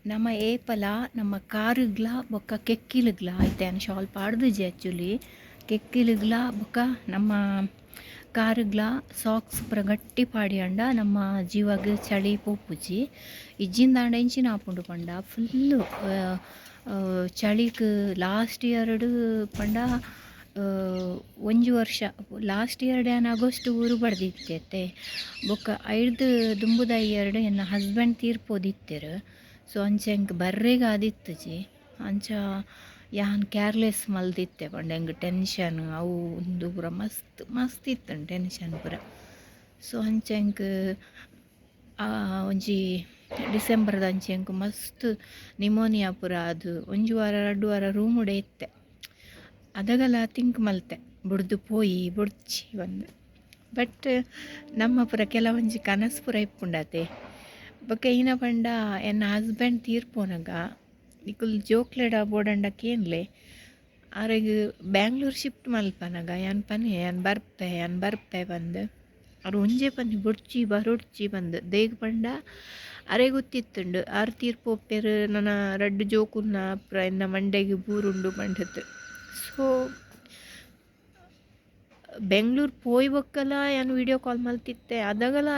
ನಮ್ಮ ಏಪಲ ನಮ್ಮ ಕಾರುಗ್ಲ ಬೊಕ್ಕ ಕೆಕ್ಕಿಲುಗ್ಲ ಐತೆ ಶಾಲ್ ಪಾಡ್ದುಜಿ ಆ್ಯಕ್ಚುಲಿ ಕೆಕ್ಕಿಲುಗ್ಲ ಬೊಕ್ಕ ನಮ್ಮ ಕಾರುಗ್ಲ ಸಾಕ್ಸ್ ಪೂರ ಗಟ್ಟಿ ಪಾಡಿಯಂಡ ನಮ್ಮ ಜೀವಗ್ ಚಳಿ ಪೋಪುಜಿ ಇಜ್ಜಿಂದಾಂಡ ಇಂಚಿನ ಆಪುಂಡು ಪಂಡ ಫುಲ್ಲು ಚಳಿಕ್ ಲಾಸ್ಟ್ ಇಯರ್ಡ್ ಪಂಡ ಒಂಜಿ ವರ್ಷ ಲಾಸ್ಟ್ ಇಯರ್ ಡ್ಯಾನ್ ಆಗಸ್ಟ್ ಊರು ಬಡ್ದಿತ್ತೆ ಬೊಕ್ಕ ಐಡ್ದು ದುಂಬುದ ಇಯರ್ಡ್ ಎನ್ನ ಹಸ್ಬೆಂಡ್ ತೀರ್ಪೋದಿತ್ತೆರ್ ಸೊ ಅಂಚೆ ಎಂಕ್ ಬರ್ರೆಗ್ ಆದಿತ್ತುಜಿ ಅಂಚ ಯಾನ್ ಕೇರ್ಲೆಸ್ ಮಲ್ದಿತ್ತೆ ಪಂಡ ಎಂಕ್ ಟೆನ್ಷನ್ ಅವು ಉಂದು ಪೂರ ಮಸ್ತ್ ಮಸ್ತ್ ಇತ್ತಂಡು ಟೆನ್ಷನ್ ಪೂರ ಸೊ ಅಂಚೆ ಎಂಕ್ ಒಂಜಿ ಡಿಸೆಂಬರ್ದ ಅಂಚೆ ಎಂಕ್ ಮಸ್ತ್ ನಿಮೋನಿಯಾ ಪೂರ ಅದು ಒಂಜಿ ವಾರ 2 ವಾರ ರೂಮುಡೆ ಇತ್ತೆ ಅದಗಲ ತಿಂಕ್ ಮಲ್ತೆ ಬುಡ್ದು ಪೋಯಿ ಬುಡ್ಚಿ ಬಂದು ಬಟ್ ನಮ್ಮ ಪೂರ ಕೆಲವೊಂಜಿ ಕನಸು ಪೂರ ಇಪ್ಪುಂಡತೆ ಬೊಕ ಈನ ಪಂಡ ಎನ್ನ ಹಸ್ಬೆಂಡ್ ತೀರ್ಪೋನಗ ನಿಕುಲ್ ಜೋಕ್ಲೆಡ ಬೋಡಂಡ ಕೇನ್ಲೆ ಆರೆಗ್ ಬ್ಯಾಂಗ್ಳೂರ್ ಶಿಫ್ಟ್ ಮಲ್ಪನಗ ಯಾನ್ ಪನೆ ಯಾನ್ ಬರ್ಪೆ ಬಂದು ಅವ್ರು ಒಂಜೇ ಪನ್ನೆ ಬುಡ್ಚಿ ಬರುಡ್ಚಿ ಬಂದು ದೇಗ್ ಪಂಡ ಅರೆ ಗೊತ್ತಿತ್ತುಂಡು ಆರು ತೀರ್ಪೋಪೆರ್ ನನ್ನ ರಡ್ಡು ಜೋಕುನ್ನ ಎನ್ನ ಮಂಡೆಗ್ ಬೂರುಂಡು ಪಂಡತ್ ಸೊ ಬೆಂಗ್ಳೂರು ಪೋಯ್ ಬೊಕ್ಕಲ ಯಾನ್ ವಿಡಿಯೋ ಕಾಲ್ ಮಲ್ತಿತ್ತೆ ಅದಗಲ